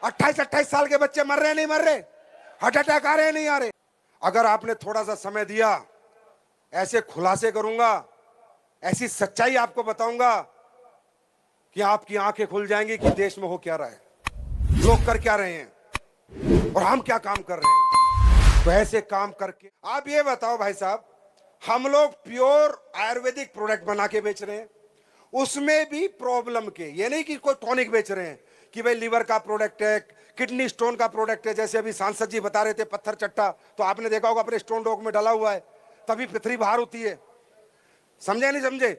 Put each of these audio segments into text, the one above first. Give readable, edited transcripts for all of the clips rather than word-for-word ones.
28-28 साल के बच्चे मर रहे नहीं मर रहे, हार्ट अटैक आ रहे नहीं आ रहे। अगर आपने थोड़ा सा समय दिया, ऐसे खुलासे करूंगा, ऐसी सच्चाई आपको बताऊंगा कि आपकी आंखें खुल जाएंगी कि देश में हो क्या रहा है, लोग कर क्या रहे हैं और हम क्या काम कर रहे हैं। तो ऐसे काम करके आप ये बताओ भाई साहब, हम लोग प्योर आयुर्वेदिक प्रोडक्ट बना के बेच रहे हैं, उसमें भी प्रॉब्लम के, ये नहीं कि कोई टॉनिक बेच रहे हैं कि भाई लीवर का प्रोडक्ट है, किडनी स्टोन का प्रोडक्ट है। जैसे अभी सांसद जी बता रहे थे पत्थर चट्टा, तो आपने देखा होगा अपने स्टोन डॉग में डाला हुआ है, तभी पृथ्वी बाहर होती है। समझे नहीं समझे?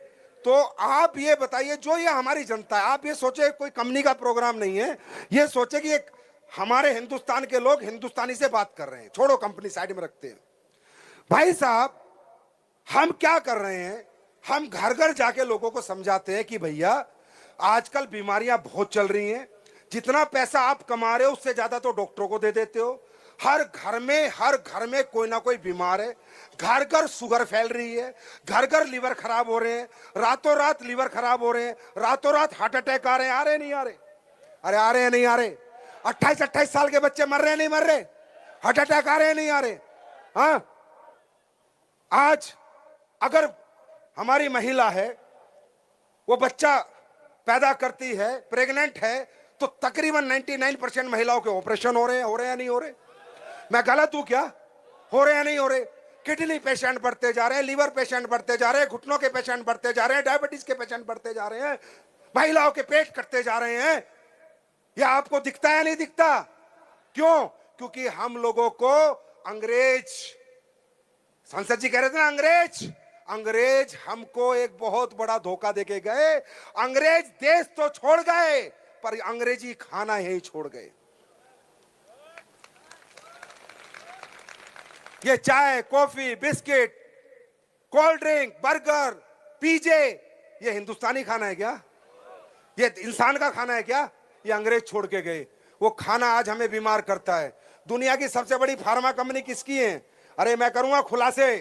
तो आप ये बताइए, जो ये हमारी जनता है, आप ये सोचे कोई कंपनी का प्रोग्राम नहीं है, ये सोचे कि एक हमारे हिंदुस्तान के लोग हिंदुस्तानी से बात कर रहे हैं, छोड़ो कंपनी साइड में रखते हैं। भाई साहब, हम क्या कर रहे हैं, हम घर घर जाके लोगों को समझाते हैं कि भैया आजकल बीमारियां बहुत चल रही हैं, जितना पैसा आप कमा रहे हो उससे ज्यादा तो डॉक्टरों को दे देते हो। हर घर में कोई ना कोई बीमार है, घर घर शुगर फैल रही है, घर घर लीवर खराब हो रहे हैं, रातों रात लीवर खराब हो रहे हैं, रातों रात हार्ट अटैक आ रहे हैं। आ रहे नहीं आ रहे? अरे आ रहे हैं नहीं आ रहे? 28-28 साल के बच्चे मर रहे नहीं मर रहे, हार्ट अटैक आ रहे हैं नहीं आ रहे? हाँ, आज अगर हमारी महिला है, वो बच्चा पैदा करती है, प्रेग्नेंट है, तो तकरीबन 99% महिलाओं के ऑपरेशन हो रहे हैं या नहीं हो रहे? मैं गलत हूं क्या? हो रहे हैं नहीं हो रहे? किडनी पेशेंट बढ़ते जा रहे हैं, लीवर पेशेंट बढ़ते जा रहे हैं, घुटनों के पेशेंट बढ़ते जा रहे हैं, डायबिटीज के पेशेंट बढ़ते जा रहे हैं, महिलाओं के पेट कटते जा रहे हैं। यह आपको दिखता है नहीं दिखता? क्यों? क्योंकि हम लोगों को अंग्रेज, संसद जी कह रहे थे ना, अंग्रेज हमको एक बहुत बड़ा धोखा देके गए। अंग्रेज देश तो छोड़ गए, पर अंग्रेजी खाना यही छोड़ गए। ये चाय, coffee, biscuit, cold drink, burger, पिज़्ज़े, ये हिंदुस्तानी खाना है क्या? ये इंसान का खाना है क्या? ये अंग्रेज छोड़ के गए। वो खाना आज हमें बीमार करता है। दुनिया की सबसे बड़ी फार्मा कंपनी किसकी है? अरे मैं करूंगा खुलासे।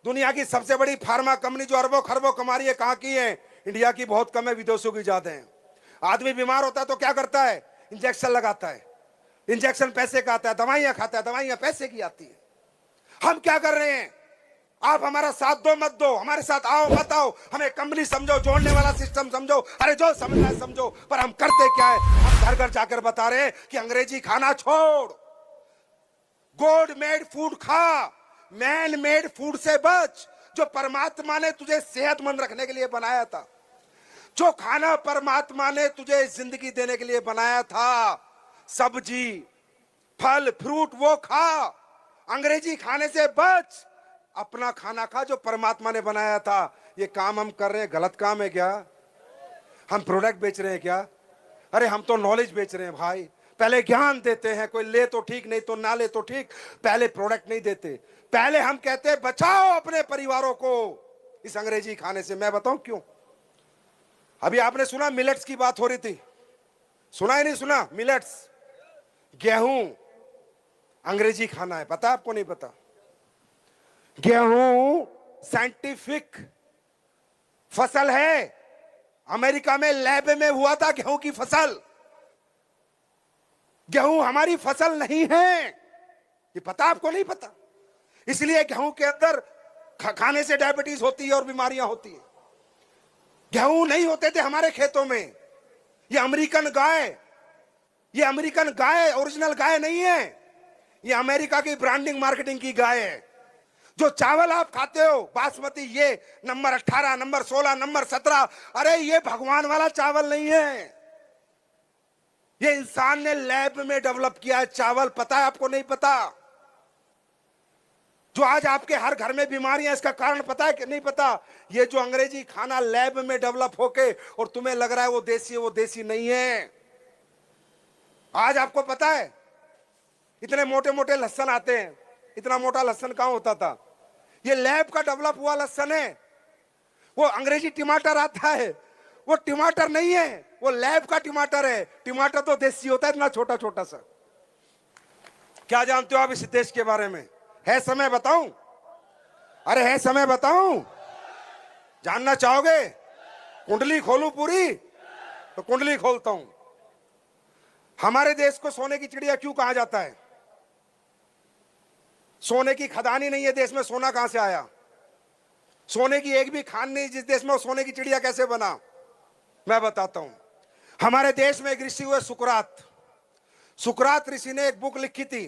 दुनिया की सबसे बड़ी फार्मा कंपनी जो अरबों खरबों कमा रही है, कहां की है? इंडिया की बहुत कम है, विदेशों की ज्यादा है। आदमी बीमार होता है तो क्या करता है? इंजेक्शन लगाता है। इंजेक्शन पैसे का आता है, दवाइयां खाता है, दवाइयां पैसे की आती है। हम क्या कर रहे हैं? आप हमारा साथ दो मत दो, हमारे साथ आओ मत आओ, हमें कंपनी समझो, जोड़ने वाला सिस्टम समझो, अरे जो समझना है समझो, पर हम करते क्या है? हम घर घर जाकर बता रहे हैं कि अंग्रेजी खाना छोड़, गॉड मेड फूड खा, मैन मेड फूड से बच। जो परमात्मा ने तुझे सेहतमंद रखने के लिए बनाया था, जो खाना परमात्मा ने तुझे जिंदगी देने के लिए बनाया था, सब्जी, फल, फ्रूट, वो खा। अंग्रेजी खाने से बच, अपना खाना खा जो परमात्मा ने बनाया था। ये काम हम कर रहे हैं, गलत काम है क्या? हम प्रोडक्ट बेच रहे हैं क्या? अरे हम तो नॉलेज बेच रहे हैं भाई। पहले ज्ञान देते हैं, कोई ले तो ठीक, नहीं तो ना ले तो ठीक, पहले प्रोडक्ट नहीं देते। पहले हम कहते हैं बचाओ अपने परिवारों को इस अंग्रेजी खाने से। मैं बताऊं क्यों? अभी आपने सुना मिलेट्स की बात हो रही थी, सुना ही नहीं सुना? मिलेट्स, गेहूं अंग्रेजी खाना है, पता आपको? नहीं पता? गेहूं साइंटिफिक फसल है। अमेरिका में लैब में हुआ था गेहूं की फसल। गेहूं हमारी फसल नहीं है, ये पता आपको? नहीं पता? इसलिए गेहूं के अंदर खाने से डायबिटीज होती है और बीमारियां होती है। गेहूं नहीं होते थे हमारे खेतों में। ये अमेरिकन गाय ओरिजिनल गाय नहीं है, ये अमेरिका की ब्रांडिंग मार्केटिंग की गाय है। जो चावल आप खाते हो बासमती, ये नंबर 18, नंबर 16, नंबर 17, अरे ये भगवान वाला चावल नहीं है। ये इंसान ने लैब में डेवलप किया है चावल। पता है आपको? नहीं पता? जो आज आपके हर घर में बीमारियां, इसका कारण पता है कि नहीं पता? ये जो अंग्रेजी खाना लैब में डेवलप होके और तुम्हें लग रहा है वो देसी है, वो देसी नहीं है। आज आपको पता है इतने मोटे मोटे लहसन आते हैं, इतना मोटा लहसन कहां होता था? ये लैब का डेवलप हुआ लहसन है। वो अंग्रेजी टमाटर आता है, वो टमाटर नहीं है, वो लैब का टमाटर है। टमाटर तो देसी होता है, इतना छोटा छोटा सा। क्या जानते हो आप इस देश के बारे में? है समय बताऊं? अरे है समय बताऊं? जानना चाहोगे? कुंडली खोलूं पूरी? तो कुंडली खोलता हूं। हमारे देश को सोने की चिड़िया क्यों कहा जाता है? सोने की खदान ही नहीं है देश में, सोना कहां से आया? सोने की एक भी खान नहीं जिस देश में, वो सोने की चिड़िया कैसे बना? मैं बताता हूं। हमारे देश में एक ऋषि हुए सुकरात। सुकरात ऋषि ने एक बुक लिखी थी,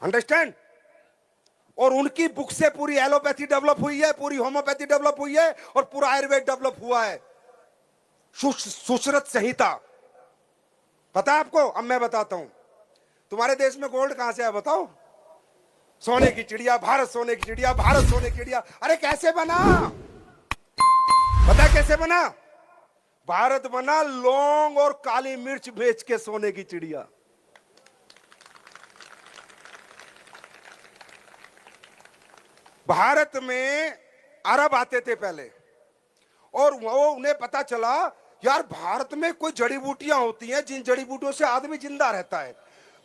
अंडरस्टैंड? और उनकी बुक से पूरी एलोपैथी डेवलप हुई है, पूरी होम्योपैथी डेवलप हुई है, और पूरा आयुर्वेद डेवलप हुआ है। सुश्रुत संहिता, पता है आपको? अब मैं बताता हूं। तुम्हारे देश में गोल्ड कहां से है बताओ? सोने की चिड़िया, भारत सोने की चिड़िया, भारत सोने की चिड़िया। अरे कैसे बना? पता है कैसे बना? भारत बना लौंग और काली मिर्च बेच के सोने की चिड़िया। भारत में अरब आते थे पहले, और वो उन्हें पता चला यार भारत में कोई जड़ी बूटियां होती हैं जिन जड़ी बूटियों से आदमी जिंदा रहता है।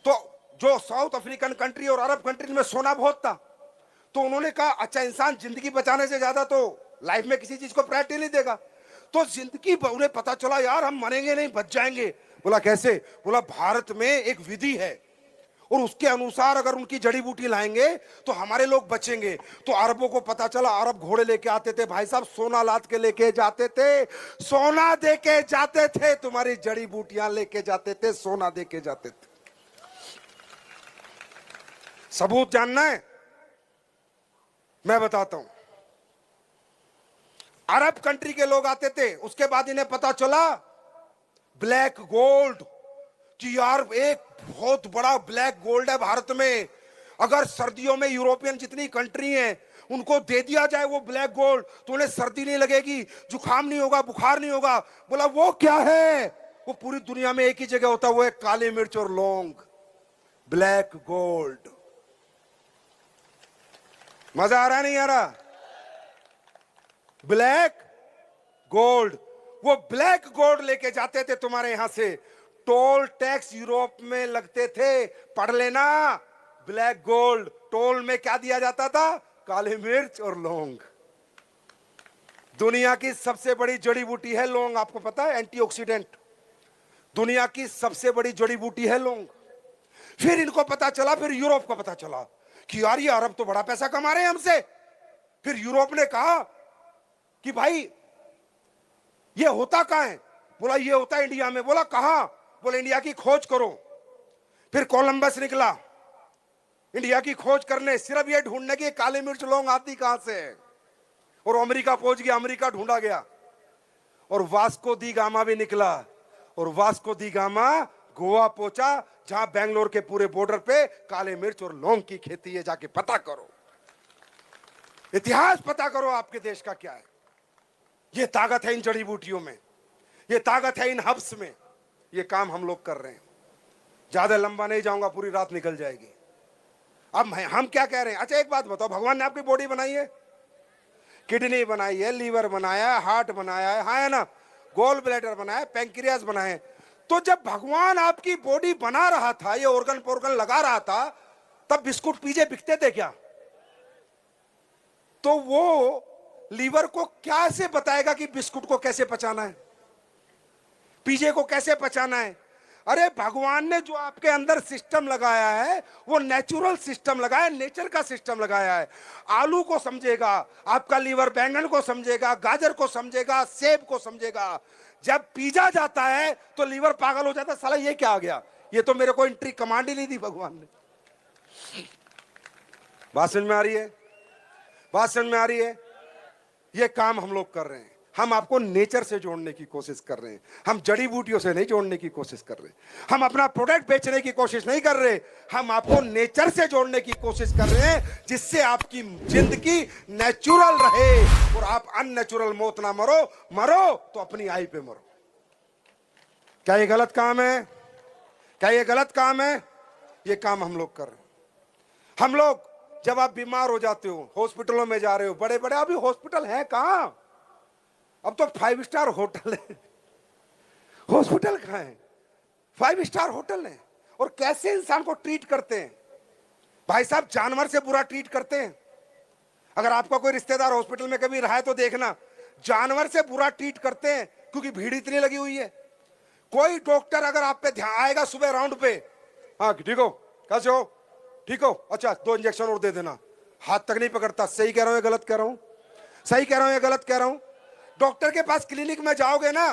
तो जो साउथ अफ्रीकन कंट्री और अरब कंट्री में सोना बहुत था, तो उन्होंने कहा अच्छा, इंसान जिंदगी बचाने से ज्यादा तो लाइफ में किसी चीज को प्रायोरिटी नहीं देगा। तो जिंदगी, उन्हें पता चला यार हम मरेंगे नहीं, बच जाएंगे। बोला कैसे? बोला भारत में एक विधि है, और उसके अनुसार अगर उनकी जड़ी बूटी लाएंगे तो हमारे लोग बचेंगे। तो अरबों को पता चला, अरब घोड़े लेके आते थे भाई साहब, सोना लाद के लेके जाते थे, सोना दे के जाते थे, तुम्हारी जड़ी बूटियां लेके जाते थे, सोना दे के जाते थे। सबूत जानना है? मैं बताता हूं। अरब कंट्री के लोग आते थे, उसके बाद इन्हें पता चला ब्लैक गोल्ड, कि यार एक बहुत बड़ा ब्लैक गोल्ड है भारत में। अगर सर्दियों में यूरोपियन जितनी कंट्री हैं उनको दे दिया जाए वो ब्लैक गोल्ड, तो उन्हें सर्दी नहीं लगेगी, जुकाम नहीं होगा, बुखार नहीं होगा। बोला वो क्या है? वो पूरी दुनिया में एक ही जगह होता है, वो है काली मिर्च और लौंग, ब्लैक गोल्ड। मजा आ रहा नहीं आ रहा? ब्लैक गोल्ड, वो ब्लैक गोल्ड लेके जाते थे तुम्हारे यहां से। टोल टैक्स यूरोप में लगते थे, पढ़ लेना। ब्लैक गोल्ड, टोल में क्या दिया जाता था? काली मिर्च और लौंग। दुनिया की सबसे बड़ी जड़ी बूटी है लौंग, आपको पता है? एंटीऑक्सीडेंट। दुनिया की सबसे बड़ी जड़ी बूटी है लौंग। फिर इनको पता चला, फिर यूरोप को पता चला कि यार ये अरब तो बड़ा पैसा कमा रहे हैं हमसे। फिर यूरोप ने कहा कि भाई ये होता कहां है? बोला ये होता है इंडिया में। बोला कहां? बोले इंडिया की खोज करो। फिर कोलंबस निकला इंडिया की खोज करने, सिर्फ ये ढूंढने की काली मिर्च लौंग आती कहां से है। और अमेरिका पहुंच गया, अमेरिका ढूंढा गया, और वास्को दी गामा भी निकला, और वास्को दी गामा गोवा पहुंचा, जहां बेंगलोर के पूरे बॉर्डर पे काले मिर्च और लौंग की खेती है। जाके पता करो, इतिहास पता करो आपके देश का क्या है। ये ताकत है इन जड़ी बूटियों में, ये ताकत है इन हब्स में। ये काम हम लोग कर रहे हैं। ज्यादा लंबा नहीं जाऊंगा, पूरी रात निकल जाएगी। अब हम क्या कह रहे हैं? अच्छा एक बात बताओ, भगवान ने आपकी बॉडी बनाई है, किडनी बनाई है, लीवर बनाया है, हार्ट बनाया है, हाँ है ना, गोल ब्लैडर बनाया है, पैंक्रियास बनाए। तो जब भगवान आपकी बॉडी बना रहा था, ये ऑर्गन पोर्गन लगा रहा था, तब बिस्कुट पीजे बिकते थे क्या? तो वो लीवर को कैसे बताएगा कि बिस्कुट को कैसे पचाना है, पीजे को कैसे पचाना है? अरे भगवान ने जो आपके अंदर सिस्टम लगाया है वो नेचुरल सिस्टम लगाया, नेचर का सिस्टम लगाया है। आलू को समझेगा आपका लीवर, बैंगन को समझेगा, गाजर को समझेगा, सेब को समझेगा। जब पीजा जाता है तो लीवर पागल हो जाता है, साला ये क्या आ गया, ये तो मेरे को एंट्री कमांड ही नहीं दी भगवान ने। बात समझ में आ रही है? बात समझ में आ रही है? ये काम हम लोग कर रहे हैं। हम आपको नेचर से जोड़ने की कोशिश कर रहे हैं, हम जड़ी बूटियों से नहीं जोड़ने की कोशिश कर रहे। हम अपना प्रोडक्ट बेचने की कोशिश नहीं कर रहे, हम आपको नेचर से जोड़ने की कोशिश कर रहे हैं, जिससे आपकी जिंदगी नेचुरल रहे और आप अननेचुरल मौत ना मरो। मरो तो अपनी आई पे मरो। क्या ये गलत काम है? क्या ये गलत काम है? ये काम हम लोग कर रहे हैं। हम लोग, जब आप बीमार हो जाते हो, हॉस्पिटलों में जा रहे हो, बड़े बड़े, अभी हॉस्पिटल है कहां? अब तो 5 स्टार होटल है, हॉस्पिटल कहां है? 5 स्टार होटल है। और कैसे इंसान को ट्रीट करते हैं भाई साहब, जानवर से बुरा ट्रीट करते हैं। अगर आपका कोई रिश्तेदार हॉस्पिटल में कभी रहा है तो देखना, जानवर से बुरा ट्रीट करते हैं, क्योंकि भीड़ इतनी लगी हुई है। कोई डॉक्टर अगर आप पे ध्यान आएगा सुबह राउंड पे, हाँ ठीक हो, कैसे हो, ठीक हो, अच्छा 2 इंजेक्शन और दे देना, हाथ तक नहीं पकड़ता। सही कह रहा हूं या गलत कह रहा हूं? सही कह रहा हूं या गलत कह रहा हूं? डॉक्टर के पास क्लिनिक में जाओगे ना,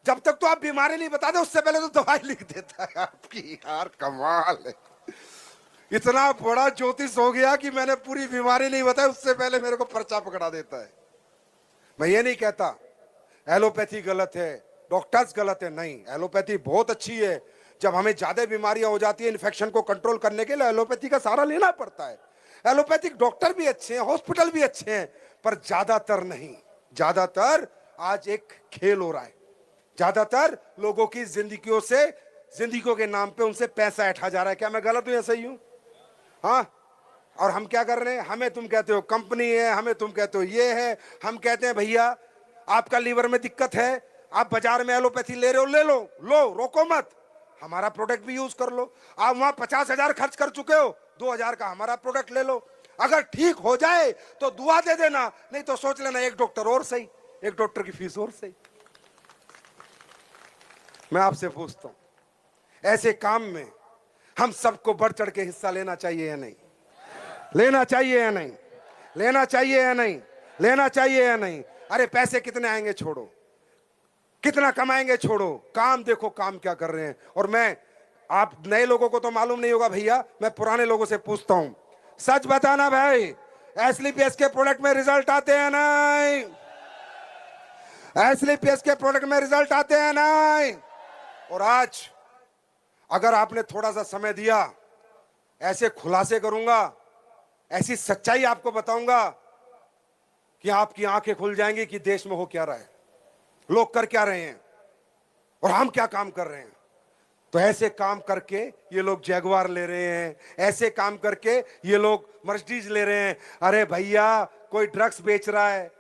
जब तक तो आप बीमारी नहीं बता दो उससे पहले तो दवाई लिख देता है आपकी। यार कमाल है, इतना बड़ा ज्योतिष हो गया कि मैंने पूरी बीमारी नहीं बताई उससे पहले मेरे को पर्चा पकड़ा देता है। मैं ये नहीं कहता एलोपैथी गलत है, डॉक्टर्स गलत है, नहीं, एलोपैथी बहुत अच्छी है। जब हमें ज्यादा बीमारियां हो जाती है, इन्फेक्शन को कंट्रोल करने के लिए एलोपैथी का सहारा लेना पड़ता है। एलोपैथिक डॉक्टर भी अच्छे हैं, हॉस्पिटल भी अच्छे हैं, पर ज्यादातर नहीं। ज्यादातर आज एक खेल हो रहा है, ज्यादातर लोगों की जिंदगियों के नाम पे उनसे पैसा ऐंठा जा रहा है। क्या मैं गलत हूं या सही हूं? हाँ, और हम क्या कर रहे हैं? हमें तुम कहते हो कंपनी है, हमें तुम कहते हो ये है, हम कहते हैं भैया आपका लीवर में दिक्कत है, आप बाजार में एलोपैथी ले रहे हो, ले लो, रोको मत, हमारा प्रोडक्ट भी यूज कर लो। आप वहां 50,000 खर्च कर चुके हो, 2,000 का हमारा प्रोडक्ट ले लो। अगर ठीक हो जाए तो दुआ दे देना, नहीं तो सोच लेना एक डॉक्टर और सही, एक डॉक्टर की फीस और सही। मैं आपसे पूछता हूं, ऐसे काम में हम सबको बढ़ चढ़ के हिस्सा लेना चाहिए या नहीं? लेना चाहिए या नहीं? लेना चाहिए या नहीं? लेना चाहिए या नहीं? अरे पैसे कितने आएंगे छोड़ो, कितना कमाएंगे छोड़ो, काम देखो काम क्या कर रहे हैं। और मैं, आप नए लोगों को तो मालूम नहीं होगा भैया, मैं पुराने लोगों से पूछता हूं, सच बताना भाई, एसलीपीएस के प्रोडक्ट में रिजल्ट आते हैं नहीं? एसलीपीएस के प्रोडक्ट में रिजल्ट आते हैं नहीं? और आज अगर आपने थोड़ा सा समय दिया, ऐसे खुलासे करूंगा, ऐसी सच्चाई आपको बताऊंगा कि आपकी आंखें खुल जाएंगी कि देश में हो क्या रहा है, लोग कर क्या रहे हैं और हम क्या काम कर रहे हैं। तो ऐसे काम करके ये लोग जैगवार ले रहे हैं, ऐसे काम करके ये लोग मर्सिडीज ले रहे हैं। अरे भैया, कोई ड्रग्स बेच रहा है,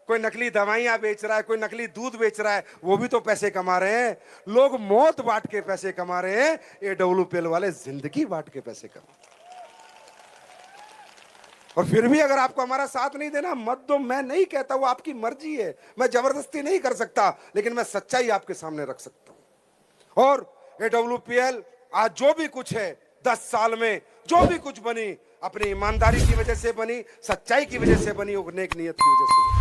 कोई नकली दवाइयां बेच रहा है, कोई नकली दूध बेच रहा है, वो भी तो पैसे कमा रहे हैं। लोग मौत बांट के पैसे कमा रहे हैं, AWPL वाले जिंदगी बांट के पैसे कमा। और फिर भी अगर आपको हमारा साथ नहीं देना, मत दो। मैं नहीं कहता, वो आपकी मर्जी है, मैं जबरदस्ती नहीं कर सकता, लेकिन मैं सच्चाई आपके सामने रख सकता हूं। और AWPL आज जो भी कुछ है, 10 साल में जो भी कुछ बनी, अपनी ईमानदारी की वजह से बनी, सच्चाई की वजह से बनी, और नेक नियत की वजह से।